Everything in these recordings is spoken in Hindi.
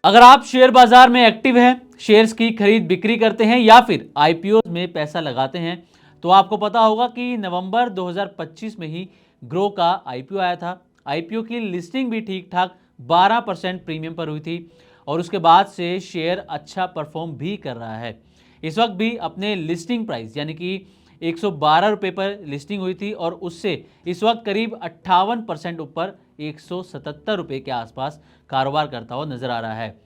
अगर आप शेयर बाजार में एक्टिव हैं, शेयर्स की खरीद बिक्री करते हैं या फिर आईपीओ में पैसा लगाते हैं, तो आपको पता होगा कि नवंबर 2025 में ही ग्रो का आईपीओ आया था। आईपीओ की लिस्टिंग भी ठीक ठाक 12% प्रीमियम पर हुई थी और उसके बाद से शेयर अच्छा परफॉर्म भी कर रहा है। इस वक्त भी अपने लिस्टिंग प्राइस यानी कि 112 रुपये पर लिस्टिंग हुई थी और उससे इस वक्त करीब 58% ऊपर 177 रुपये के आसपास कारोबार करता हुआ नजर आ रहा है।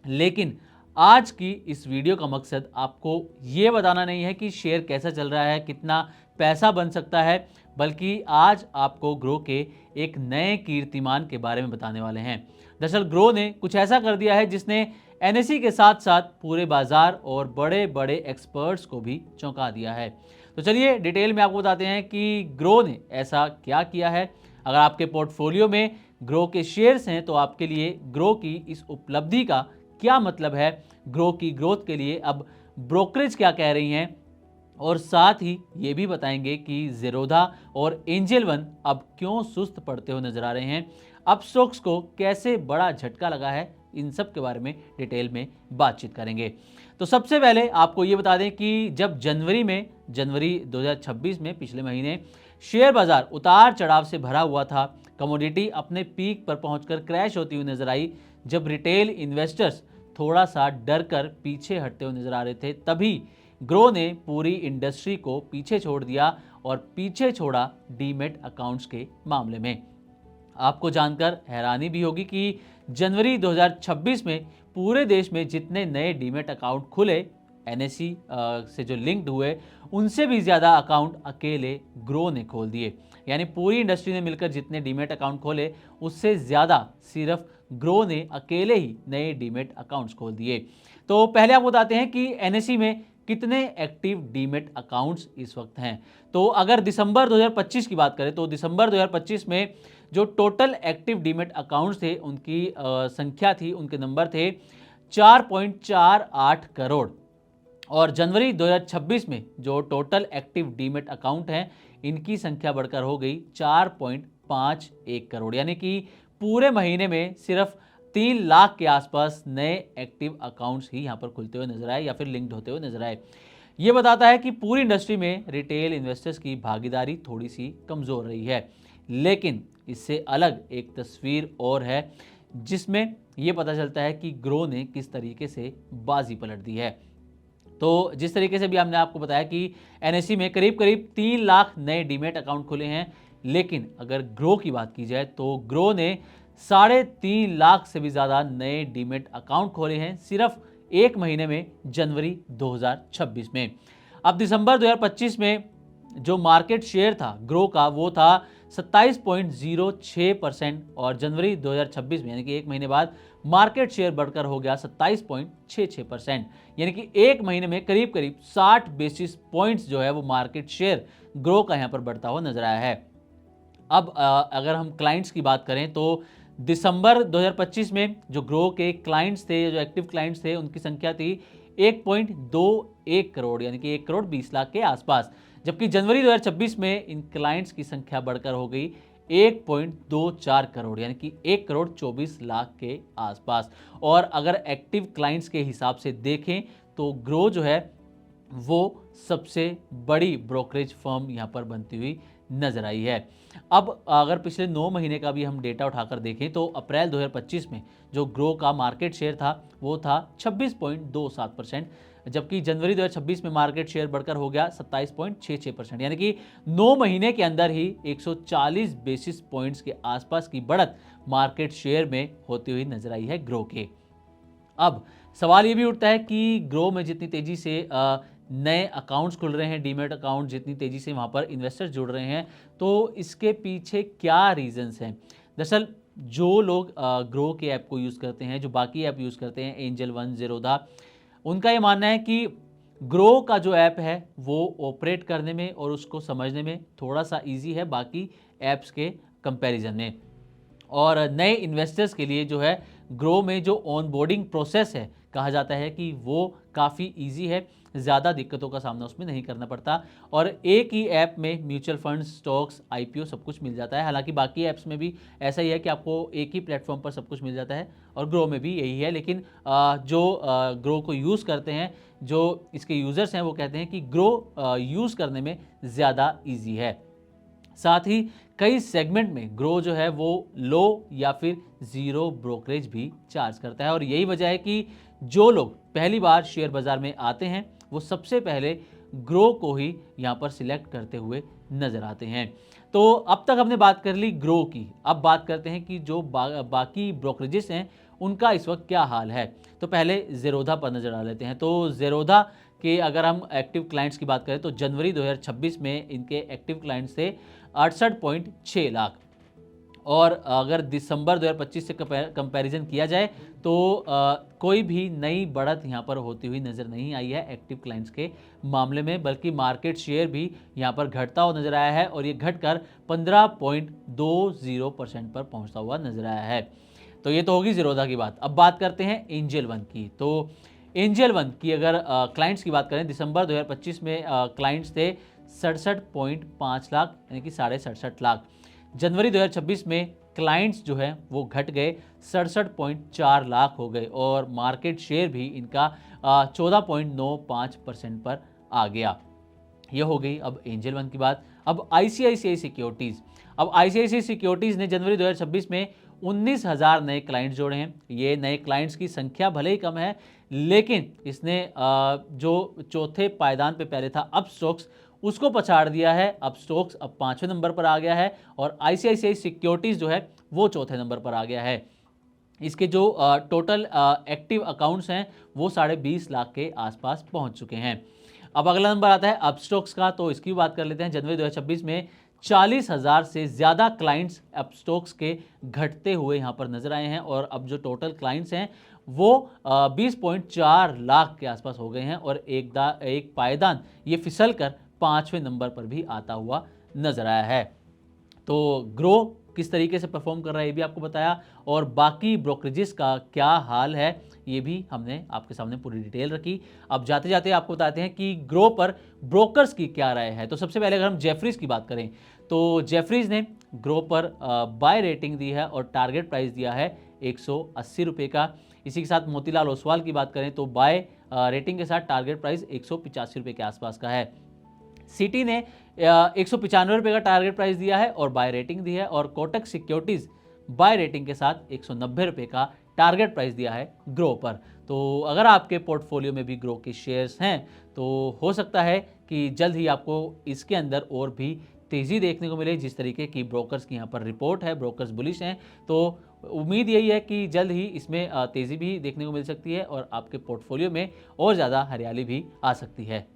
लेकिन आज की इस वीडियो का मकसद आपको ये बताना नहीं है कि शेयर कैसा चल रहा है, कितना पैसा बन सकता है, बल्कि आज आपको ग्रो के एक नए कीर्तिमान के बारे में बताने वाले हैं। दरअसल ग्रो ने कुछ ऐसा कर दिया है जिसने एनएसई के साथ साथ पूरे बाजार और बड़े बड़े एक्सपर्ट्स को भी चौंका दिया है। तो चलिए डिटेल में आपको बताते हैं कि ग्रो ने ऐसा क्या किया है। अगर आपके पोर्टफोलियो में ग्रो के शेयर्स हैं तो आपके लिए ग्रो की इस उपलब्धि का क्या मतलब है, ग्रो की ग्रोथ के लिए अब ब्रोकरेज क्या कह रही हैं, और साथ ही ये भी बताएंगे कि ज़ेरोधा और एंजल वन अब क्यों सुस्त पड़ते हुए नजर आ रहे हैं, अब स्टॉक्स को कैसे बड़ा झटका लगा है, इन सब के बारे में डिटेल में बातचीत करेंगे। तो सबसे पहले आपको ये बता दें कि जब जनवरी 2026 में पिछले महीने शेयर बाजार उतार चढ़ाव से भरा हुआ था, कमोडिटी अपने पीक पर पहुंचकर क्रैश होती हुई नजर आई, जब रिटेल इन्वेस्टर्स थोड़ा सा डर कर पीछे हटते हुए नजर आ रहे थे, तभी ग्रो ने पूरी इंडस्ट्री को पीछे छोड़ दिया और पीछे छोड़ा डीमेट अकाउंट्स के मामले में। आपको जानकर हैरानी भी होगी कि जनवरी 2026 में पूरे देश में जितने नए डीमेट अकाउंट खुले एनएसई से जो लिंक्ड हुए, उनसे भी ज़्यादा अकाउंट अकेले ग्रो ने खोल दिए। यानी पूरी इंडस्ट्री ने मिलकर जितने डीमेट अकाउंट खोले, उससे ज़्यादा सिर्फ ग्रो ने अकेले ही नए डीमेट अकाउंट्स खोल दिए। तो पहले आप बताते हैं कि एनएसई में कितने एक्टिव डीमेट अकाउंट्स इस वक्त हैं। तो अगर दिसंबर 2025 की बात करें तो दिसंबर 2025 में जो टोटल एक्टिव डीमेट अकाउंट्स थे, उनकी संख्या थी, उनके नंबर थे 4.48 करोड़। और जनवरी 2026 में जो टोटल एक्टिव डीमेट अकाउंट हैं, इनकी संख्या बढ़कर हो गई 4.51 करोड़। यानी कि पूरे महीने में सिर्फ 3 लाख के आसपास नए एक्टिव अकाउंट्स ही यहाँ पर खुलते हुए नजर आए या फिर लिंक्ड होते हुए नजर आए। ये बताता है कि पूरी इंडस्ट्री में रिटेल इन्वेस्टर्स की भागीदारी थोड़ी सी कमज़ोर रही है। लेकिन इससे अलग एक तस्वीर और है जिसमें यह पता चलता है कि ग्रो ने किस तरीके से बाजी पलट दी है। तो जिस तरीके से भी हमने आपको बताया कि एनएसई में करीब करीब 3 लाख नए डीमेट अकाउंट खुले हैं, लेकिन अगर ग्रो की बात की जाए तो ग्रो ने 3.5 लाख से भी ज़्यादा नए डीमेट अकाउंट खोले हैं सिर्फ एक महीने में, जनवरी 2026 में। अब दिसंबर 2025 में जो मार्केट शेयर था ग्रो का, वो था 27.06% और जनवरी 2026 में यानी कि एक महीने बाद मार्केट शेयर बढ़कर हो गया 27.66%। यानी कि एक महीने में करीब करीब 60 बेसिस पॉइंट्स जो है वो मार्केट शेयर ग्रो का यहाँ पर बढ़ता हुआ नजर आया है। अब अगर हम क्लाइंट्स की बात करें तो दिसंबर 2025 में जो ग्रो के क्लाइंट्स थे, जो एक्टिव क्लाइंट्स थे, उनकी संख्या थी 1.21 करोड़, यानी कि 1 करोड़ 20 लाख के आसपास। जबकि जनवरी 2026 में इन क्लाइंट्स की संख्या बढ़कर हो गई 1.24 करोड़, यानी कि 1 करोड़ 24 लाख के आसपास। और अगर एक्टिव क्लाइंट्स के हिसाब से देखें तो ग्रो जो है वो सबसे बड़ी ब्रोकरेज फर्म यहाँ पर बनती हुई नजर आई है। अब अगर पिछले 9 महीने का भी हम डेटा उठाकर देखें तो अप्रैल 2025 में जो ग्रो का मार्केट शेयर था वो था 26.27%, जबकि जनवरी 2026 में मार्केट शेयर बढ़कर हो गया 27.66%। यानी कि 9 महीने के अंदर ही 140 बेसिस पॉइंट्स के आसपास की बढ़त मार्केट शेयर में होती हुई नजर आई है ग्रो के। अब सवाल ये भी उठता है कि ग्रो में जितनी तेजी से नए अकाउंट्स खुल रहे हैं, डीमेट अकाउंट जितनी तेजी से वहाँ पर इन्वेस्टर्स जुड़ रहे हैं, तो इसके पीछे क्या रीजंस हैं। दरअसल जो लोग ग्रो के ऐप को यूज़ करते हैं, जो बाकी ऐप यूज़ करते हैं, एंजल वन, ज़ेरोधा, उनका ये मानना है कि ग्रो का जो ऐप है वो ऑपरेट करने में और उसको समझने में थोड़ा सा ईजी है बाकी ऐप्स के कंपैरिजन में। और नए इन्वेस्टर्स के लिए जो है ग्रो में जो ऑनबोर्डिंग प्रोसेस है कहा जाता है कि वो काफ़ी इजी है, ज़्यादा दिक्कतों का सामना उसमें नहीं करना पड़ता और एक ही ऐप में म्यूचुअल फंड, स्टॉक्स, आईपीओ सब कुछ मिल जाता है। हालांकि बाकी ऐप्स में भी ऐसा ही है कि आपको एक ही प्लेटफॉर्म पर सब कुछ मिल जाता है और ग्रो में भी यही है, लेकिन जो ग्रो को यूज़ करते हैं, जो इसके यूज़र्स हैं, वो कहते हैं कि ग्रो यूज़ करने में ज़्यादा ईजी है। साथ ही कई सेगमेंट में ग्रो जो है वो लो या फिर ज़ीरो ब्रोकरेज भी चार्ज करता है और यही वजह है कि जो लोग पहली बार शेयर बाज़ार में आते हैं वो सबसे पहले ग्रो को ही यहाँ पर सिलेक्ट करते हुए नज़र आते हैं। तो अब तक हमने बात कर ली ग्रो की, अब बात करते हैं कि जो बाकी ब्रोकरेजेस हैं उनका इस वक्त क्या हाल है। तो पहले ज़ेरोधा पर नज़र डाल लेते हैं। तो ज़ेरोधा के अगर हम एक्टिव क्लाइंट्स की बात करें तो जनवरी 2026 में इनके एक्टिव क्लाइंट्स थे 68.6 लाख और अगर दिसंबर 2025 से कंपैरिजन किया जाए तो कोई भी नई बढ़त यहाँ पर होती हुई नज़र नहीं आई है एक्टिव क्लाइंट्स के मामले में, बल्कि मार्केट शेयर भी यहाँ पर घटता हुआ नज़र आया है और ये घटकर 15.20% पर पहुँचता हुआ नज़र आया है। तो ये तो होगी ज़ीरोधा की बात। अब बात करते हैं एंजल वन की। तो एंजल वन की अगर क्लाइंट्स की बात करें, दिसंबर 2025 में क्लाइंट्स थे 67.5 लाख यानी कि 67.5 लाख। जनवरी 2026 में क्लाइंट्स जो है वो घट गए 67.4 लाख हो गए और मार्केट शेयर भी इनका 14.95% पर आ गया। ये हो गई अब एंजल वन की बात। अब आईसीआईसीआई सिक्योरिटीज़, अब आईसीआईसीआई सिक्योरिटीज़ ने जनवरी 2026 में 19,000 नए क्लाइंट्स जोड़े हैं। ये नए क्लाइंट्स की संख्या भले ही कम है, लेकिन इसने जो चौथे पायदान पे पहले था अब स्टॉक्स, उसको पछाड़ दिया है। अब स्टॉक्स अब 5वें नंबर पर आ गया है और आईसीआईसीआई सिक्योरिटीज़ जो है वो चौथे नंबर पर आ गया है। इसके जो टोटल एक्टिव अकाउंट्स हैं वो 20.5 लाख के आसपास पहुंच चुके हैं। अब अगला नंबर आता है अपस्टॉक्स का, तो इसकी बात कर लेते हैं। जनवरी 2026 में 40,000 से ज़्यादा क्लाइंट्स अपस्टॉक्स के घटते हुए यहाँ पर नजर आए हैं और अब जो टोटल क्लाइंट्स हैं वो 20.4 लाख के आसपास हो गए हैं और एक पायदान ये फिसल कर 5वें नंबर पर भी आता हुआ नजर आया है। तो ग्रो किस तरीके से परफॉर्म कर रहा है ये भी आपको बताया और बाकी ब्रोकरेजेस का क्या हाल है ये भी हमने आपके सामने पूरी डिटेल रखी। अब जाते जाते आपको बताते हैं कि ग्रो पर ब्रोकर्स की क्या राय है। तो सबसे पहले अगर हम जेफरीज की बात करें तो जेफरीज ने ग्रो पर बाय रेटिंग दी है और टारगेट प्राइस दिया है 180 रुपये का। इसी के साथ मोतीलाल ओसवाल की बात करें तो बाय रेटिंग के साथ टारगेट प्राइस 185 रुपये के आसपास का है। सिटी ने 195 रुपये का टारगेट प्राइस दिया है और बाय रेटिंग दी है और कोटक सिक्योरिटीज बाय रेटिंग के साथ 190 रुपये का टारगेट प्राइस दिया है ग्रो पर। तो अगर आपके पोर्टफोलियो में भी ग्रो के शेयर्स हैं तो हो सकता है कि जल्द ही आपको इसके अंदर और भी तेज़ी देखने को मिले। जिस तरीके की ब्रोकर्स की यहाँ पर रिपोर्ट है, ब्रोकर्स बुलिश हैं, तो उम्मीद यही है कि जल्द ही इसमें तेज़ी भी देखने को मिल सकती है और आपके पोर्टफोलियो में और ज़्यादा हरियाली भी आ सकती है।